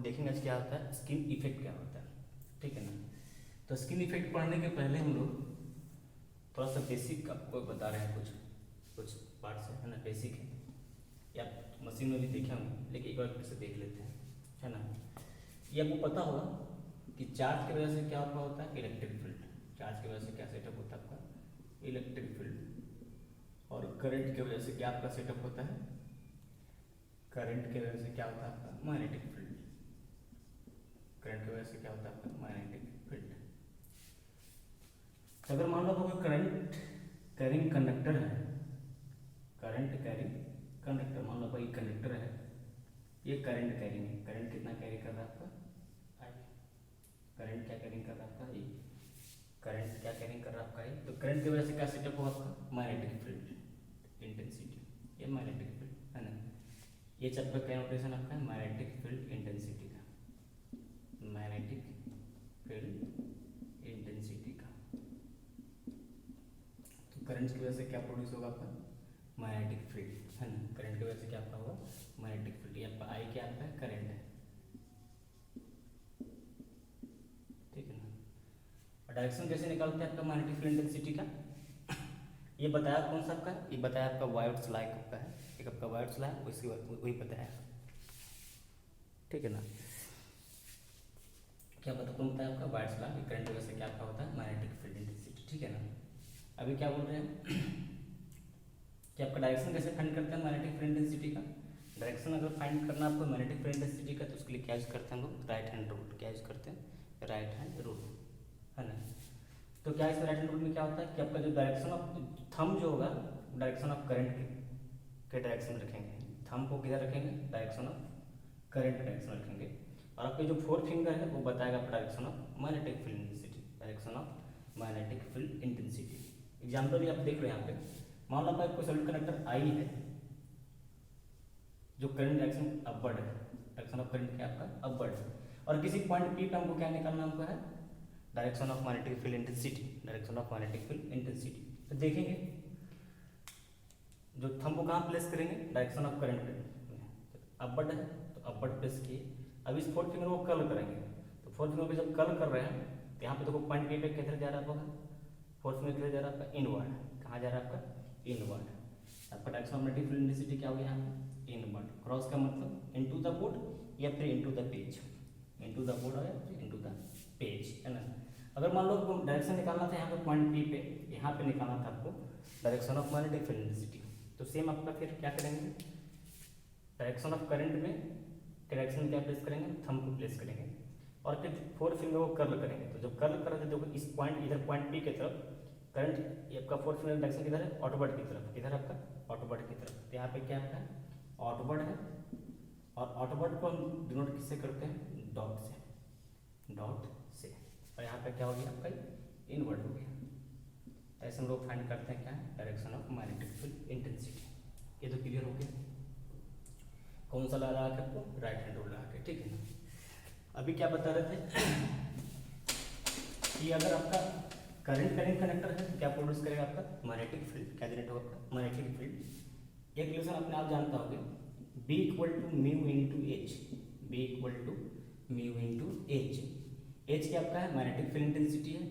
देखेंगे आज क्या होता है, स्किन इफेक्ट क्या होता है, ठीक है ना। तो स्किन इफेक्ट पढ़ने के पहले हम लोग थोड़ा सा बेसिक आपको बता रहे हैं, कुछ कुछ पार्ट्स है ना, बेसिक है, या मशीन में भी देखे होंगे लेकिन एक बार फिर से देख लेते हैं, है ना। ये आपको पता होगा कि चार्ज की वजह से क्या आपका होता है, इलेक्ट्रिक फील्ड। चार्ज की वजह से क्या सेटअप होता है आपका, इलेक्ट्रिक फील्ड। और करंट की वजह से क्या आपका सेटअप होता है, करंट की वजह से क्या होता है आपका, मैग्नेटिक फील्ड। करंट की वजह से क्या होता है आपका, मैग्नेटिक फील्ड। अगर मान लो कोई करंट कैरिंग कंडक्टर है, करंट कैरिंग कंडक्टर, मान लो कोई कंडक्टर है, ये करंट कैरिंग है। करंट कितना कैरी कर रहा है आपका, आई। करंट क्या कैरिंग कर रहा है आपका, ये। करंट क्या कैरिंग कर रहा है आपका, ये। तो करंट की वजह से क्या सेटअप होगा आपका, मैग्नेटिक फील्ड इंटेंसिटी, ये मैग्नेटिक फील्ड है ना। ये चैप्टर का नोटेशन आपका है मैग्नेटिक फील्ड इंटेंसिटी का, मैग्नेटिक फील्ड इंटेंसिटी का। तो करंट की वजह से क्या प्रोड्यूस होगा आपका, मैग्नेटिक फील्ड है ना। करंट की वजह से क्या आपका होगा, मैग्नेटिक फील्ड। ये आपका आई क्या आपका करंट है, ठीक है ना। और डायरेक्शन कैसे निकालते हैं आपका मैग्नेटिक फील्ड इंटेंसिटी का, ये बताया कौन सा आपका, ये बताया आपका वायर्स ला का है, एक आपका वायर्स ला उसी वही बताया, ठीक है ना। क्या पता कौन बताया आपका, वायर्स ला। करंट की वजह से क्या आपका होता है, मैग्नेटिक फील्ड इंटेंसिटी, ठीक है ना। अभी क्या बोल रहे हैं कि आपका डायरेक्शन कैसे फाइंड करते हैं मैग्नेटिक फील्ड इंटेंसिटी का। डायरेक्शन अगर फाइंड करना आपको मैग्नेटिक फील्ड इंटेंसिटी का, तो उसके लिए क्या यूज करते हैं हम लोग, राइट हैंड रूल। क्या यूज करते हैं, राइट हैंड रूल, है ना। तो क्या इस राइट हैंड रूल में क्या होता है कि आपका जो डायरेक्शन ऑफ थंब जो होगा, डायरेक्शन ऑफ करंट के डायरेक्शन में रखेंगे, थंब को किधर रखेंगे, डायरेक्शन ऑफ करंट के डायरेक्शन रखेंगे। और आपके जो फोर्थ फिंगर है वो बताएगा आपका direction of magnetic field intensity, direction of magnetic field intensity. Example भी आप देख रहे हैं यहाँ पे, मान लो आपका कोई सॉलिड कंडक्टर आई है, जो करंट डायरेक्शन अपवर्ड है, डायरेक्शन ऑफ करंट क्या आपका अपवर्ड है, और किसी पॉइंट पी पे हमको क्या निकालना हमको है, direction of magnetic field intensity, direction of magnetic field intensity. तो देखेंगे जो थंब को कहाँ प्लेस करेंगे, डायरेक्शन ऑफ करंट में, अपवर्ड है तो अपवर्ड प्लेस किए। अब इस फोर्थ फिंगर को कर्ल करेंगे, तो फोर्थ फिंगर पे जब कर्ल कर रहे हैं तो यहाँ पे देखो पॉइंट पी पे किधर जा रहा होगा, फोर्थ फिंगर किधर जा रहा है आपका, इनवर्ड। कहाँ जा रहा है आपका, इनवर्ड। आपका direction of magnetic field intensity क्या हो गया यहाँ पे, इनवर्ड। क्रॉस का मतलब इनटू द बोर्ड या फिर into the page, into the board या फिर इनटू द पेज, है ना। अगर मान लो डायरेक्शन निकालना था यहाँ पे पॉइंट पी पे, यहाँ पे निकालना था आपको direction of magnetic field intensity, तो सेम आपका फिर क्या करेंगे, डायरेक्शन ऑफ करंट में डायरेक्शन में क्या प्लेस करेंगे, थंब को प्लेस करेंगे, और फिर फोर्थ फिंगर को कर्ल करेंगे। तो जब कर्ल करेंगे देखो इस पॉइंट, इधर पॉइंट पी की तरफ करंट, आपका फोर्थ फिंगर डायरेक्शन किधर है, आउटवर्ड की तरफ, किधर आपका, आउटवर्ड की तरफ। तो यहाँ पे क्या है, आउटवर्ड है, और आउटवर्ड को हम डिनोट किससे करते हैं, डॉट से, डॉट से। और यहाँ पे क्या हो गया आपका, इनवर्ड हो गया। ऐसे हम लोग फाइंड करते हैं क्या है, direction of magnetic field intensity. ये तो क्लियर हो गया, कौन सा लगा के आपको, राइट हैंड रूल लगा के, ठीक है ना। अभी क्या बता रहे थे कि अगर आपका करंट कैरिंग कंडक्टर है तो क्या प्रोड्यूस करेगा आपका, मैग्नेटिक फील्ड। क्या जनरेट होगा आपका, मैग्नेटिक फील्ड। एक रिलेशन अपने आप जानता होगा, B equal to mu into H, B equal to mu into H. H क्या आपका है, मैग्नेटिक फील्ड इंटेंसिटी है,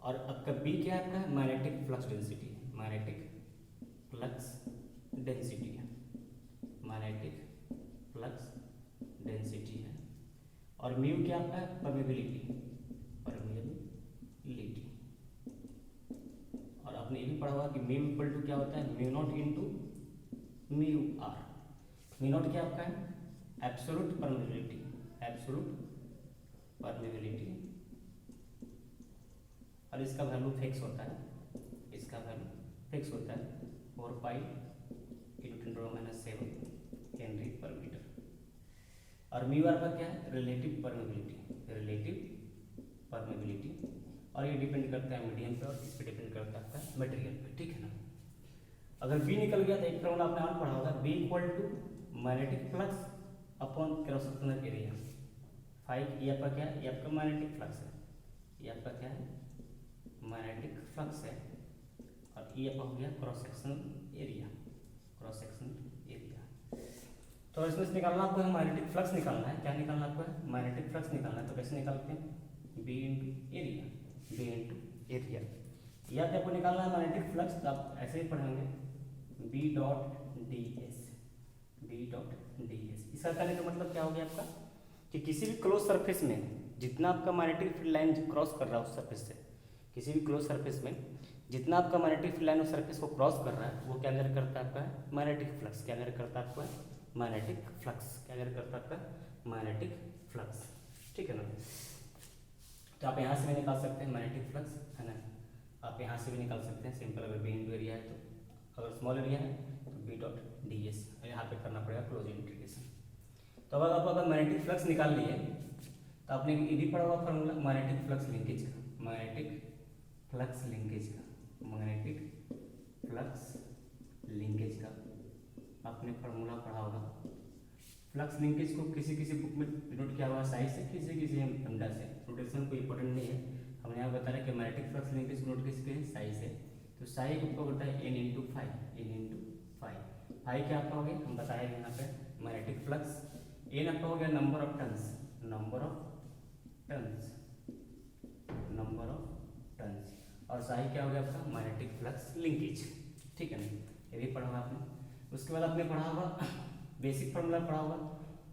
और आपका बी क्या आपका है, मैग्नेटिक फ्लक्स डेंसिटी है, मैग्नेटिक फ्लक्स डेंसिटी है, मैग्नेटिक फ्लक्स डेंसिटी है। और म्यू क्या आपका है, परमेबिलिटी, परमेबिलिटी। और आपने ये भी पढ़ा होगा कि म्यू इक्वल टू क्या होता है, mu naught into mu R. Mu naught क्या आपका है, एब्सोल्यूट परमेबिलिटी, एब्सोल्यूट परमेबिलिटी, और इसका वैल्यू फिक्स होता है, इसका वैल्यू फिक्स होता है 4 पाई इंटू 10⁻⁷ हेनरी पर मीटर। और म्यू आर का क्या है, रिलेटिव परमेबिलिटी, रिलेटिव परमेबिलिटी। और ये डिपेंड करता है मीडियम पे, और इस पे डिपेंड करता है आपका मटेरियल पे, ठीक है ना। अगर बी निकल गया तो एक फॉर्मूला आपने और पढ़ा होगा, B equal to magnetic flux upon cross sectional area. 5 ये आपका क्या है, ये आपका मैग्नेटिक फ्लक्स है, ये आपका क्या है, मैग्नेटिक फ्लक्स है, और ये आपका हो गया cross sectional area, cross sectional area. तो इसमें से निकालना आपको है मैग्नेटिक फ्लक्स निकालना है। क्या निकालना आपको है? मैग्नेटिक फ्लक्स निकालना है। तो कैसे निकालते हैं? B into area, B into area. या फिर आपको निकालना है मैग्नेटिक फ्लक्स, तो आप ऐसे ही पढ़ेंगे B dot d s, B dot d s. इसका कहने का मतलब क्या हो गया आपका कि किसी भी क्लोज सरफेस में जितना आपका मैग्नेटिक फील्ड लाइन क्रॉस कर रहा है उस सरफेस से, किसी भी क्लोज सरफेस में जितना आपका मैग्नेटिक फील्ड लाइन उस सरफेस को क्रॉस कर रहा है वो क्या मेजर करता है? आपका मैग्नेटिक फ्लक्स। क्या मेजर करता है? आपका मैग्नेटिक फ्लक्स। क्या मेजर करता है? आपका मैग्नेटिक फ्लक्स। ठीक है ना? तो आप यहाँ से भी निकाल सकते हैं मैग्नेटिक फ्लक्स, है ना? आप यहाँ से भी निकाल सकते हैं सिंपल। अगर बी इंटू एरिया है तो, अगर स्मॉल एरिया है तो बी डॉट डी एस, यहाँ पे करना पड़ेगा क्लोज इंटीग्रेशन। तो अगर आप अगर मैग्नेटिक फ्लक्स निकाल लिए तो आपने ये भी पढ़ा हुआ फॉर्मूला मैग्नेटिक फ्लक्स लिंकेज का, मैग्नेटिक फ्लक्स लिंकेज का, मैग्नेटिक फ्लक्स लिंकेज का आपने फॉर्मूला पढ़ा होगा। फ्लक्स लिंकेज को किसी किसी बुक में नोट किया हुआ साइज से, किसी किसी लैम्डा से। नोटेशन कोई इंपॉर्टेंट नहीं है, हमने यहाँ बता रहे कि मैग्नेटिक फ्लक्स लिंकेज को नोट किसके साइज से। तो साइज आपको होता है n into five, n into five. Five क्या आपका हो गया? हम बताएंगे यहाँ पे मैग्नेटिक फ्लक्स। n आपका हो गया number of turns, number of turns, number of turns. और साइज क्या हो गया आपका? Magnetic flux linkage. ठीक है ना? ये भी पढ़ा होगा आपने। उसके बाद आपने पढ़ा होगा बेसिक फॉर्मूला पढ़ा होगा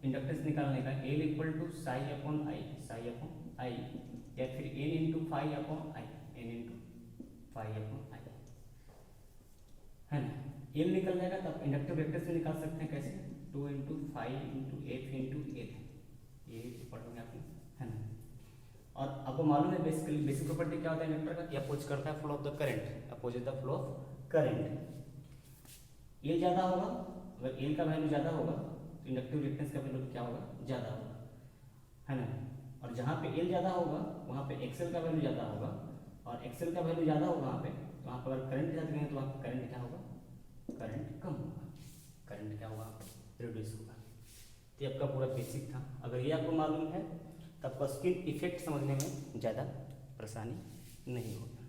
इंडक्टेंस निकालने का, L equal to psi upon I, psi upon I, या फिर N into five upon I, N into five upon I, है ना? एल निकल जाएगा तो आप इंडक्टिव वेक्टर से निकाल सकते हैं। कैसे? 2 into five into F into L, ये पढ़ोगे आपने, है ना? और आपको मालूम है बेसिकली बेसिक प्रॉपर्टी क्या होता है इंडक्टर का? अपोज करता है flow of the current, oppose the flow of current. L ज़्यादा होगा, अगर एल का वैल्यू ज़्यादा होगा तो इंडक्टिव रिएक्टेंस का वैल्यू क्या होगा? ज़्यादा होगा, है ना? और जहाँ पे एल ज़्यादा होगा वहाँ पे एक्सएल का वैल्यू ज़्यादा होगा, और एक्सएल का वैल्यू ज़्यादा होगा वहाँ पे, तो वहाँ पर अगर करंट ज़्यादा देंगे तो वहाँ करंट क्या होगा? करंट कम होगा, करंट क्या होगा? रिड्यूस होगा। तो ये आपका पूरा बेसिक था। अगर ये आपको मालूम है तो आपका स्किन इफेक्ट समझने में ज़्यादा परेशानी नहीं होगी।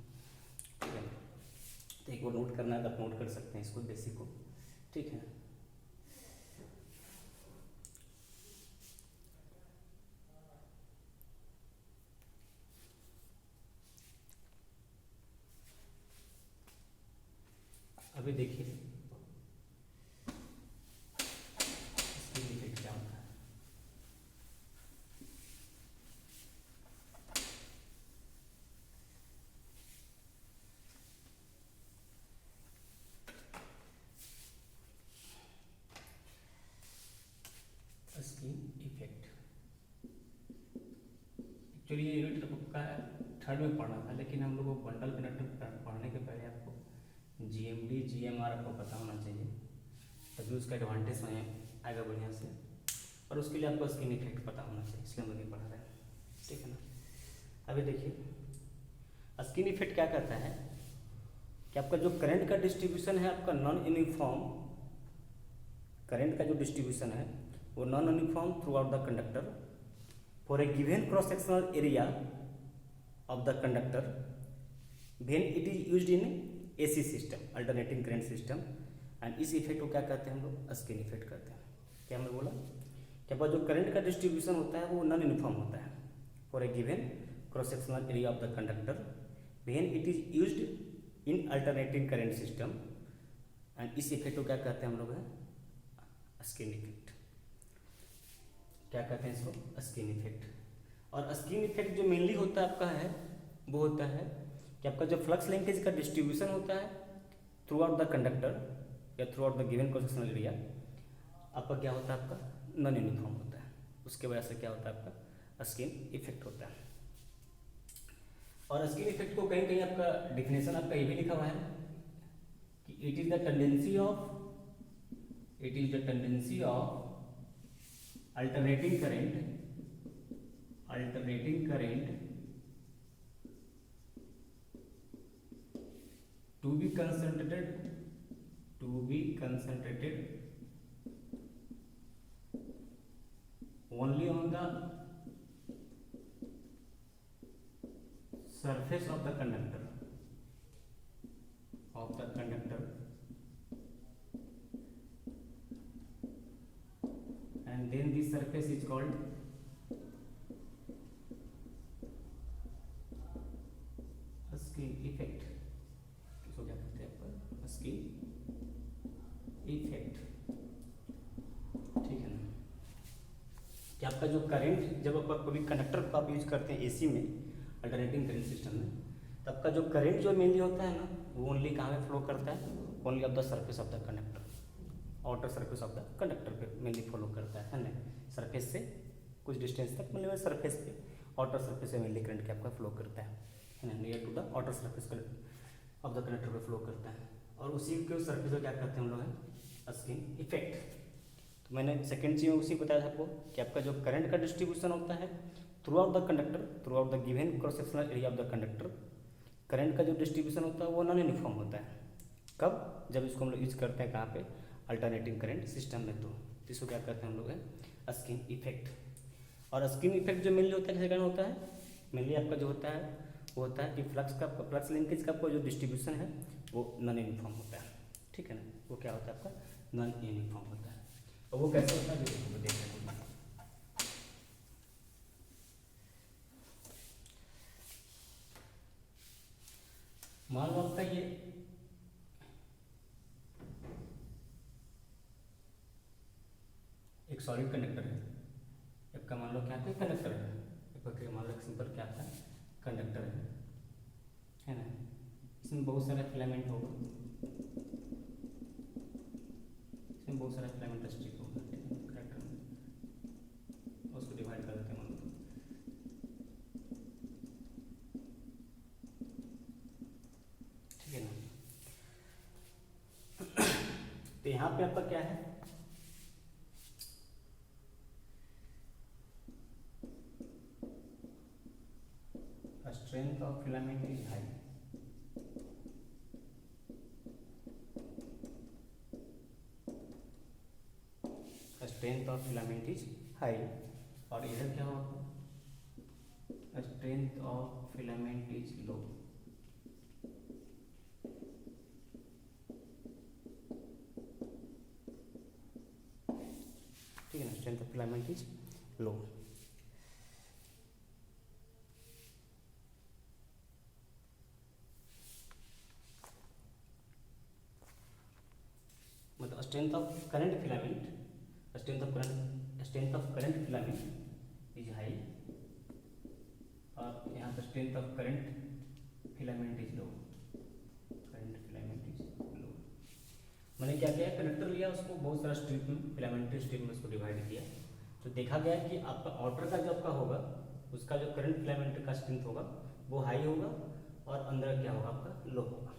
ठीक है? तो एक बार नोट करना है तो आप नोट कर सकते हैं इसको, बेसिक को। ठीक है? अभी देखिए स्किन इफेक्ट क्या होता है। स्किन इफेक्ट एक्चुअली ये यूनिट आपका थर्ड में पढ़ना था, लेकिन हम लोग को बंडल कनेक्टर पढ़ने के पहले आपको जीएमडी जीएमआर आपको पता होना चाहिए, तभी उसका एडवांटेज में आएगा बढ़िया से। और उसके लिए आपको स्किन इफेक्ट पता होना चाहिए, इसलिए हम लोग ये पढ़ा रहे हैं। ठीक है ना? अभी देखिए स्किन इफेक्ट क्या कहता है कि आपका जो करंट का डिस्ट्रीब्यूशन है आपका नॉन यूनिफॉर्म, करंट का जो डिस्ट्रीब्यूशन है वो non uniform through out the conductor for a given cross sectional area of the conductor when it is used in AC system, alternating current system. And इस effect को क्या कहते हैं हम लोग? स्किन इफेक्ट कहते हैं। क्या हमने बोला कि आपका जो करंट का डिस्ट्रीब्यूशन होता है वो नॉन यूनिफॉर्म होता है for a given cross sectional area of the conductor when it is used in alternating current system. And इस इफेक्ट को क्या कहते हैं हम लोग? है स्किन इफेक्ट। क्या कहते हैं इसको? Skin effect. और स्किन इफेक्ट जो मेनली होता है आपका है वो होता है कि आपका जो फ्लक्स लिंकेज का डिस्ट्रीब्यूशन होता है थ्रू आउट द कंडक्टर या through out the given cross sectional area आपका क्या होता है? आपका नॉन यूनिफॉर्म होता है। उसके वजह से क्या होता है? आपका स्किन इफेक्ट होता है। और स्किन इफेक्ट को कहीं कहीं आपका डिफिनेशन आपका ये भी लिखा हुआ है कि it is the tendency of, it is the tendency of alternating current to be concentrated only on the surface of the conductor then this surface is called skin effect. इसको क्या कहते हैं आपका स्किन इफेक्ट, ठीक है ना। कि आपका जो करंट जब आप कभी कंडक्टर को आप यूज करते हैं एसी में, अल्टरनेटिंग करंट सिस्टम में, तो आपका जो करंट जो मेनली होता है ना वो ओनली कहाँ पे फ्लो करता है, only of the surface of the conductor, outer surface of the conductor पे मेनली फॉलो करता है ना। सरफेस से कुछ डिस्टेंस तक मतलब सरफेस पे, आउटर सरफेस पे मेनली करंट के आपका फ्लो करता है ना, near to the outer surface of the conductor पे फ्लो करता है। और उसी के सरफेस को क्या कहते हैं हम लोग हैं स्किन इफेक्ट। तो मैंने सेकेंड चीज उसी बताया था आपको कि आपका जो करंट का डिस्ट्रीब्यूशन होता है through out the conductor, through out the given cross sectional area of the conductor, current का जो डिस्ट्रीब्यूशन होता है वो नॉन यूनिफॉर्म होता है। कब? जब इसको हम लोग यूज करते हैं कहाँ पे, अल्टरनेटिंग करंट सिस्टम में। तो इसको क्या कहते हैं हम लोग हैं स्किन इफेक्ट। और स्किन इफेक्ट जो मेनली होता है कैसे होता है, मेनली आपका जो होता है वो होता है कि फ्लक्स का, फ्लक्स लिंकेज का आपका जो डिस्ट्रीब्यूशन है वो नॉन यूनिफॉर्म होता है, ठीक है ना। वो क्या होता है आपका नॉन यूनिफॉर्म होता है। और वो कैसे होता है जो देख रहे हैं। मान लो आपका ये एक सॉलिड कंडक्टर है, आपका मान लो क्या है कंडक्टर है, आपका मान लो सिंपल क्या है कंडक्टर है ना। इसमें बहुत सारा फिलामेंट होगा, इसमें बहुत सारा फिलामेंट स्ट्रिप होगा कंडक्टर में, उसको डिवाइड कर देते हैं मान लो। ठीक है ना। तो यहाँ पे आपका क्या है, strength of filament is high, strength of filament is high। और इधर क्या होगा, strength of filament is low। ठीक है ना, strength of filament is low। मतलब strength of current filament, strength of current filament is high, और यहाँ पर strength of current filament is low, current filament is low. मैंने क्या किया, कंडक्टर लिया, उसको बहुत सारा स्ट्रिप में, फिलामेंट्री स्ट्रिप में उसको डिवाइड किया। तो देखा गया कि आपका आउटर का जो आपका होगा उसका जो करंट फिलामेंट का स्ट्रेंथ होगा वो हाई होगा, और अंदर क्या होगा आपका लो होगा।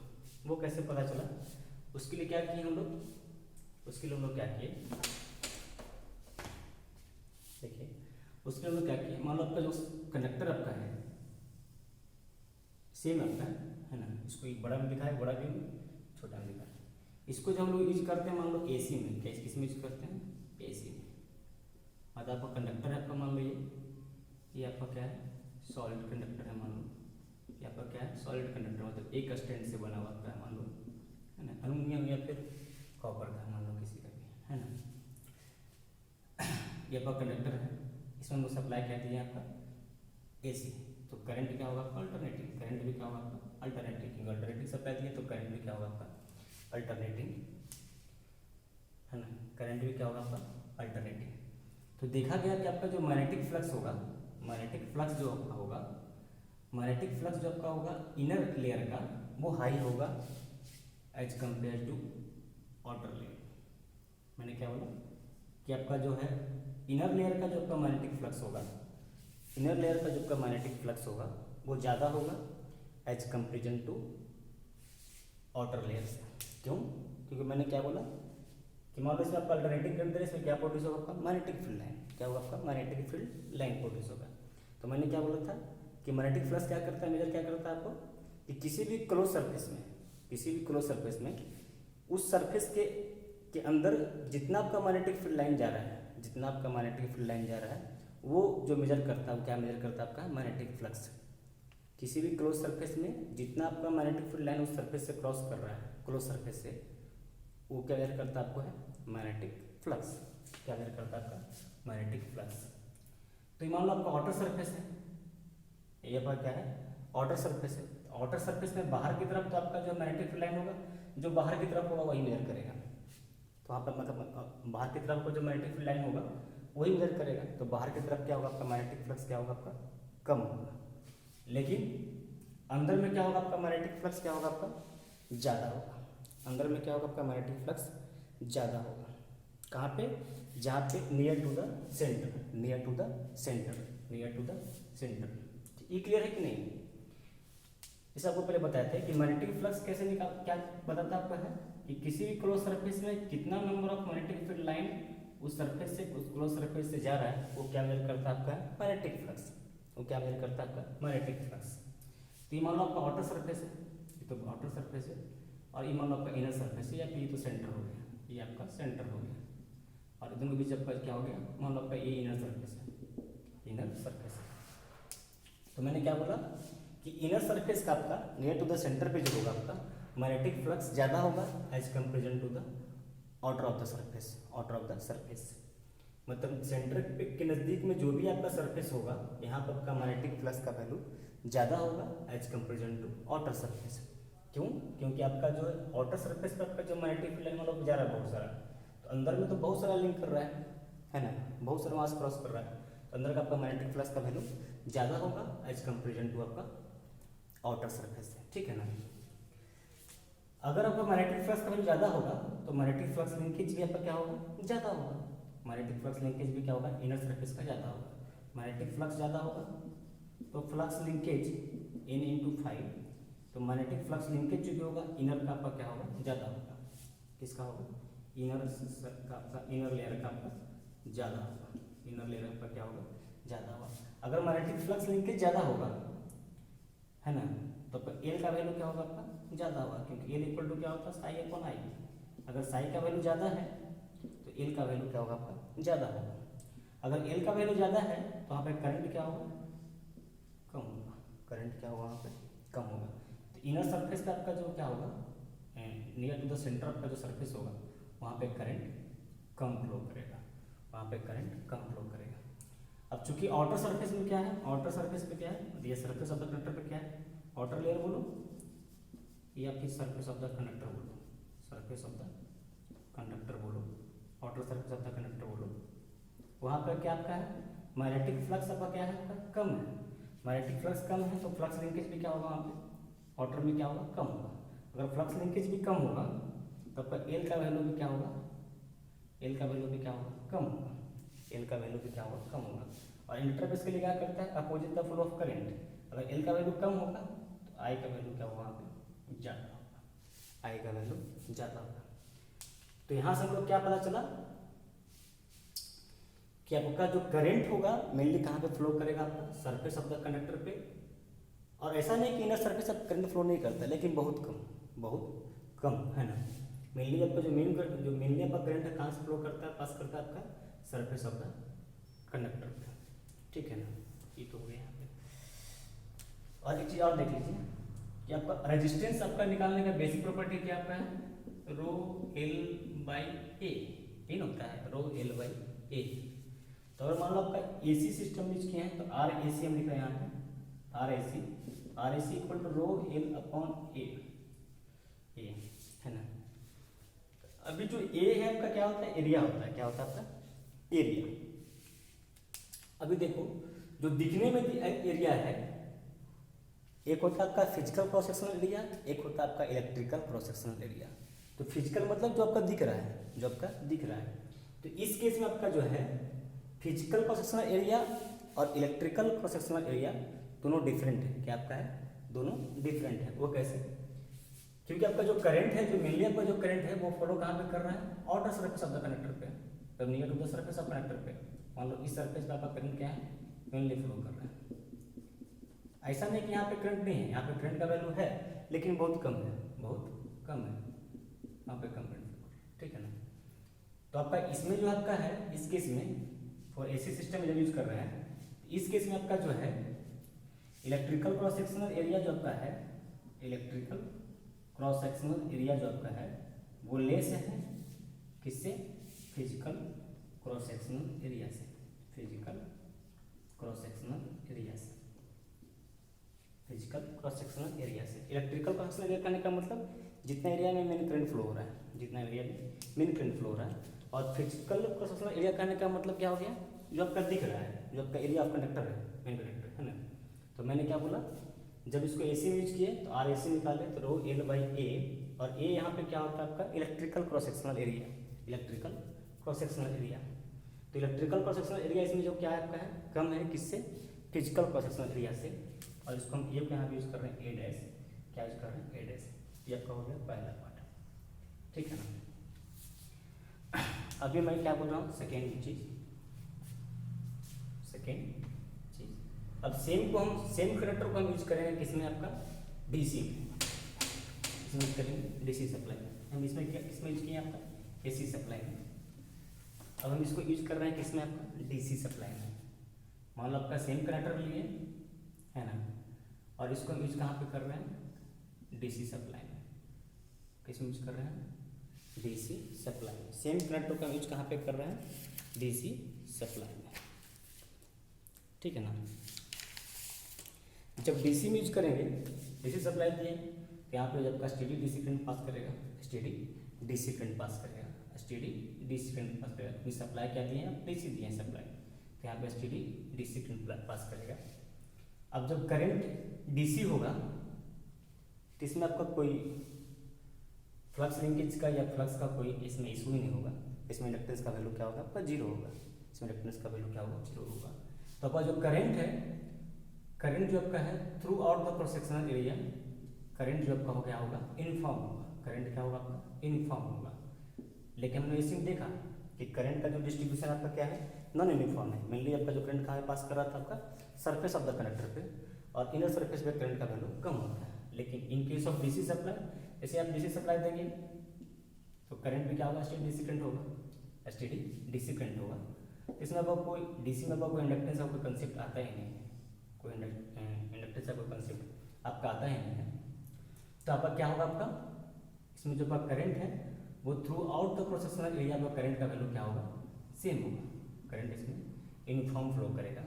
वो कैसे पता चला, उसके लिए क्या किए हम लोग, उसके लिए हम लोग क्या किए देखिए, उसके लिए हम लोग क्या किए, मान लो आपका जो कंडक्टर आपका है सेम आपका है ना, इसको एक बड़ा में दिखा है, बड़ा भी छोटा में दिखा है। इसको जब हम लोग यूज करते हैं मान लो एसी में, क्या किस में यूज करते हैं, एसी में। मतलब आपका कंडक्टर है आपका, मान लो ये आपका क्या है सॉलिड कंडक्टर है, मान लो ये आपका क्या है सॉलिड कंडक्टर, मतलब एक स्टैंड से बना हुआ आपका है मान लो, है ना, एल्युमिनियम या फिर कॉपर का मान लो किसी का भी, है ना। ये आपका कंडक्टर है, इसमें हम सप्लाई क्या दीजिए आपका एसी, तो करंट क्या होगा आपका अल्टरनेटिंग, करंट भी क्या होगा आपका अल्टरनेटिंग, अल्टरनेटिंग सप्लाई दिए तो करंट भी क्या होगा आपका अल्टरनेटिंग, है ना, करंट भी क्या होगा आपका अल्टरनेटिंग। तो देखा गया कि आपका जो मैग्नेटिक फ्लक्स होगा, मैग्नेटिक फ्लक्स जो आपका होगा, मैग्नेटिक फ्लक्स जो आपका होगा इनर लेयर का वो हाई होगा as compare to outer layer. मैंने क्या बोला कि आपका जो है इनर लेयर का जो आपका मैग्नेटिक फ्लक्स होगा, इनर लेयर का जो आपका मैग्नेटिक फ्लक्स होगा वो ज़्यादा होगा as comparison to outer layer से। क्यों? क्योंकि मैंने क्या बोला कि मान लो इसमें आपका अल्टरनेटिंग करंट इसमें क्या प्रोड्यूस होगा आपका मैग्नेटिक फील्ड लाइन, क्या होगा आपका मैग्नेटिक फील्ड लाइन प्रोड्यूस होगा। तो मैंने क्या बोला था कि मैग्नेटिक फ्लक्स क्या करता है, मेजर क्या करता है आपको कि किसी भी क्लोज सरफेस में, किसी भी क्लोज सरफेस में उस सरफेस के अंदर जितना आपका मैग्नेटिक फील्ड लाइन जा रहा है, जितना आपका मैग्नेटिक फील्ड लाइन जा रहा है वो जो मेजर करता है, वो क्या मेजर करता है आपका मैग्नेटिक फ्लक्स। किसी भी क्लोज सरफेस में जितना आपका मैग्नेटिक फील्ड लाइन उस सरफेस से क्रॉस कर रहा है, क्लोज सरफेस से, वो क्या मेजर करता है आपको है मैग्नेटिक फ्लक्स। क्या मेजर करता है आपका मैग्नेटिक फ्लक्स। तो ये मान लो आपका आउटर सरफेस है, ये पर क्या है आउटर सरफेस है। आउटर सरफेस में बाहर की तरफ तो आपका जो मैग्नेटिक फील्ड लाइन होगा जो बाहर की तरफ होगा वही मेजर करेगा। तो वहाँ पर मतलब बाहर की तरफ को जो मैग्नेटिक फील्ड लाइन होगा वही मेजर करेगा। तो बाहर की तरफ क्या होगा आपका मैग्नेटिक फ्लक्स क्या होगा आपका कम होगा, लेकिन अंदर में क्या होगा आपका मैग्नेटिक फ्लक्स क्या होगा आपका ज़्यादा होगा। अंदर में क्या होगा आपका मैग्नेटिक फ्लक्स ज़्यादा होगा। कहाँ पे, जहाँ पे near to the centre, near to the centre, near to the centre. ये क्लियर है कि नहीं? इसे आपको पहले बताया था कि मैग्नेटिक फ्लक्स कैसे निकाल, क्या बताता आपका है कि किसी भी क्लोज सरफेस में कितना number of magnetic field line उस सरफेस से उस क्लोज सरफेस से जा रहा है वो क्या मेजर करता है आपका मैग्नेटिक फ्लक्स। वो क्या मेजर करता है आपका मैग्नेटिक फ्लक्स। तो ये मान लो आपका आउटर सरफेस है, ये तो आउटर सरफेस है, और ये मान लो आपका इनर सरफेस है, या फिर ये तो सेंटर हो गया, ये आपका सेंटर हो गया, और दोनों के बीच आपका क्या हो गया, मान लो आपका ये इनर सरफेस है, इनर सरफेस है। तो मैंने क्या बोला कि इनर सरफेस का आपका नियर टू द सेंटर पे जो होगा आपका मैग्नेटिक फ्लक्स ज़्यादा होगा as comparison to the outer of the surface, outer of the surface. मतलब सेंटर के नज़दीक में जो भी आपका सरफेस होगा यहाँ पर आपका मैग्नेटिक फ्लक्स का वैल्यू ज़्यादा होगा as comparison to outer surface. क्यों? क्योंकि आपका जो आउटर सरफेस पर आपका जो मैग्नेटिक फील्ड लाइन मतलब जा रहा है बहुत सारा, तो अंदर में तो बहुत सारा लिंक कर रहा है ना, बहुत सारा मास क्रॉस कर रहा है, तो अंदर का आपका मैग्नेटिक फ्लक्स का वैल्यू ज़्यादा होगा एज कंपेरिजन टू आपका आउटर सरफेस है, ठीक है ना। अगर आपका मैग्नेटिक फ्लक्स का वैल्यू ज़्यादा होगा तो मैग्नेटिक फ्लक्स लिंकेज भी आपका क्या होगा ज़्यादा होगा। मैग्नेटिक फ्लक्स लिंकेज भी क्या होगा इनर सरफेस का ज़्यादा होगा। मैग्नेटिक फ्लक्स ज़्यादा होगा तो फ्लक्स लिंकेज N/5, तो मैग्नेटिक फ्लक्स लिंकेज जो भी होगा इनर का आपका क्या होगा ज़्यादा होगा। किसका होगा? इनर का आपका, इनर लेयर का आपका ज़्यादा होगा, इनर लेयर आपका क्या होगा ज़्यादा होगा। अगर मैग्नेटिक फ्लक्स लिंकेज ज़्यादा होगा है ना, तो एल का वैल्यू क्या होगा आपका ज़्यादा होगा, क्योंकि एल इक्वल टू क्या होता है साई अपॉन आई। अगर साई का वैल्यू ज़्यादा है तो एल का वैल्यू क्या होगा आपका ज़्यादा होगा। अगर एल का वैल्यू ज़्यादा है तो वहाँ पे करंट क्या होगा कम होगा, करंट क्या होगा वहाँ पे कम होगा। तो इनर सरफेस पे आपका जो क्या होगा नियर टू द सेंटर आपका जो सरफेस होगा वहाँ पे करंट कम फ्लो करेगा, वहाँ पे करंट कम फ्लो करेगा। अब चूंकि आउटर सरफेस में क्या है, आउटर सरफेस पे क्या है, ये सरफेस ऑफ द कंडक्टर पे क्या है आउटर लेयर बोलो या फिर सरफेस ऑफ द कंडक्टर बोलो, सरफेस ऑफ द कंडक्टर बोलो, outer surface of the conductor बोलो, वहाँ पर क्या आपका है मैग्नेटिक फ्लक्स आपका क्या है आपका कम है। मैग्नेटिक फ्लक्स कम है तो फ्लक्स लिंकेज भी क्या होगा वहाँ पे आउटर में क्या होगा कम होगा। अगर फ्लक्स लिंकेज भी कम होगा तो आपका एल का वैल्यू भी क्या होगा, एल का वैल्यू भी क्या होगा कम होगा, एल का वैल्यू भी क्या होगा कम होगा। और इंटरफेस के लिए क्या करता है opposite the flow of current. अगर एल का वैल्यू कम होगा तो आई का वैल्यू क्या होगा वहाँ पे ज़्यादा होगा, आई का वैल्यू ज़्यादा होगा। तो यहाँ से हम लोग क्या पता चला कि आपका जो करंट होगा मेनली कहाँ पे फ्लो करेगा आपका सरफेस ऑफ द कंडक्टर पे। और ऐसा नहीं कि इनर सरफेस अब करंट फ्लो नहीं करता, लेकिन बहुत कम है ना। मेनली आपका जो मेनली आपका करंट है कहाँ से फ्लो करता है पास करता है आपका सरफेस ऑफ द कंडक्टर पे, ठीक है ना। ये तो हो गया यहाँ पे। और एक चीज़ और देख लीजिए कि आपका रेजिस्टेंस आपका निकालने का बेसिक प्रॉपर्टी क्या आपका है रो एल बाई ए, ये होता है रो एल बाई ए। तो अगर मान लो आपका एसी सिस्टम यूज किया है तो आर ए सी हम लिख रहे हैं यहाँ पे R A C equal to rho L upon A है ना। अभी जो ए है आपका क्या होता है एरिया होता है, क्या होता है आपका एरिया। अभी देखो जो दिखने में एरिया है एक होता है आपका फिजिकल क्रॉस सेक्शनल एरिया, एक होता है आपका इलेक्ट्रिकल क्रॉस सेक्शनल एरिया। तो फिजिकल मतलब जो आपका दिख रहा है, जो आपका दिख रहा है। तो इस केस में आपका जो है फिजिकल क्रॉस सेक्शनल एरिया और इलेक्ट्रिकल क्रॉस सेक्शनल एरिया दोनों डिफरेंट है। क्या आपका है दोनों डिफरेंट है। वो कैसे? क्योंकि आपका जो करंट है, जो मेनली आपका जो करंट है वो फॉलो कहाँ पे कर रहा है outer surface of the conductor पे, तो near to the surface of conductor पे। मान लो इस सरफेस पे आपका करंट क्या है मेनली फ्लो कर रहा है। ऐसा नहीं कि यहाँ पे करंट नहीं है, यहाँ पे करंट का वैल्यू है लेकिन बहुत कम है, बहुत कम है, यहाँ पे कम करंट फ्लो, ठीक है ना। तो आपका इसमें जो आपका है इस केस में फॉर एसी सिस्टम जब यूज कर रहे हैं इस केस में आपका जो है इलेक्ट्रिकल क्रॉस सेक्शनल एरिया जो आपका है, इलेक्ट्रिकल क्रॉस सेक्शनल एरिया जो आपका है वो लेस है किससे फिजिकल क्रॉस सेक्शनल एरिया से, फिजिकल क्रॉस सेक्शनल एरिया से, फिजिकल क्रॉस सेक्शनल एरिया से। इलेक्ट्रिकल क्रॉस सेक्शनल एरिया करने का मतलब जितना एरिया में मेन करंट फ्लो हो रहा है, जितना एरिया में मेन करंट फ्लो हो रहा है। और फिजिकल क्रॉस सेक्शनल एरिया करने का मतलब क्या हो गया, जो आपका दिख रहा है, जो आपका एरिया ऑफ कंडक्टर है, मेन कंडक्टर है ना। तो मैंने क्या बोला, जब इसको एसी में यूज किए तो आर एसी निकाले तो रो एल बाई ए, और ए यहाँ पे क्या होता है आपका electrical cross sectional area, electrical cross sectional area. तो इलेक्ट्रिकल क्रॉस सेक्शनल एरिया इसमें जो क्या है आपका है, कम है किससे, फिजिकल क्रॉस सेक्शनल एरिया से। और इसको हम ए को यहाँ पे यूज कर रहे हैं ए डैश, क्या यूज कर रहे हैं ए डैश। ये आपका हो गया पहला पार्ट, ठीक है ना। अभी मैं क्या बोल रहा हूँ, सेकेंड चीज, सेकेंड चीज। अब सेम कंडक्टर को हम यूज करेंगे किसमें, आपका डीसी में, इसमें यूज करेंगे डीसी सप्लाई में। हम इसमें क्या किसमें यूज किए आपका, एसी सप्लाई में। अब हम इसको यूज कर रहे हैं किसमें, आपका डीसी सप्लाई में। मान लो आपका सेम कंडक्टर लिए है ना, और इसको हम यूज कहाँ पे कर रहे हैं, डीसी सप्लाई में। किसमें यूज कर रहे हैं, डीसी सप्लाई में। सेम कंडक्टर का यूज कहाँ पे कर रहे हैं, डीसी सप्लाई में, ठीक है ना। जब डीसी में यूज करेंगे, डीसी सप्लाई दिए तो यहाँ पे जब का स्टेडी डीसी करंट पास करेगा, स्टेडी डीसी करंट पास करेगा, स्टेडी डीसी करंट पास करेगा। ये सप्लाई क्या दिए हैं, डीसी दिए हैं सप्लाई, तो यहाँ पे स्टेडी डीसी करंट पास करेगा। अब जब करंट डीसी होगा तो इसमें आपका कोई फ्लक्स लिंकेज का या फ्लक्स का कोई इसमें इशू ही नहीं होगा। इसमें इंडक्टेंस का वैल्यू क्या होगा, आपका जीरो होगा। इसमें इंडक्टेंस का वैल्यू क्या होगा, जीरो होगा। तो आपका जो करंट है, करंट जो आपका है through out the cross sectional area, current जो आपका हो गया होगा यूनिफॉर्म होगा। करंट क्या होगा आपका, यूनिफॉर्म होगा। लेकिन हमने इसी में देखा कि करंट का जो डिस्ट्रीब्यूशन आपका क्या है, नॉन यूनिफॉर्म है। मेनली आपका जो करंट कहाँ पास कर रहा था, आपका सरफेस ऑफ द कंडक्टर पे, और इनर सरफेस पे करंट का वैल्यू कम होता है। लेकिन in case of DC supply, जैसे आप डीसी सप्लाई देंगे तो करंट भी क्या होगा, स्टेडी डीसी करंट होगा, स्टेडी डीसी करंट होगा। इसमें आपको कोई डीसी में आपको कोई इंडक्टेंस का कोई कंसेप्ट आता ही नहीं है, कोई इंडक्टेंस का कोई कंसेप्ट आपका आता ही नहीं है। तो आपका क्या होगा, आपका इसमें जो आपका करंट है वो through out the cross sectional area में करंट का वैल्यू क्या होगा, सेम होगा। करंट इसमें यूनिफॉर्म फ्लो करेगा,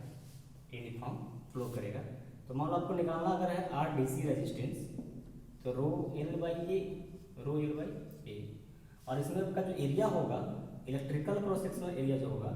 यूनिफॉर्म फ्लो करेगा। तो मान लो आपको निकालना अगर है आर डीसी रेजिस्टेंस, तो rho L by A, rho L by A. और इसमें आपका जो एरिया होगा, इलेक्ट्रिकल क्रॉस सेक्शनल एरिया जो होगा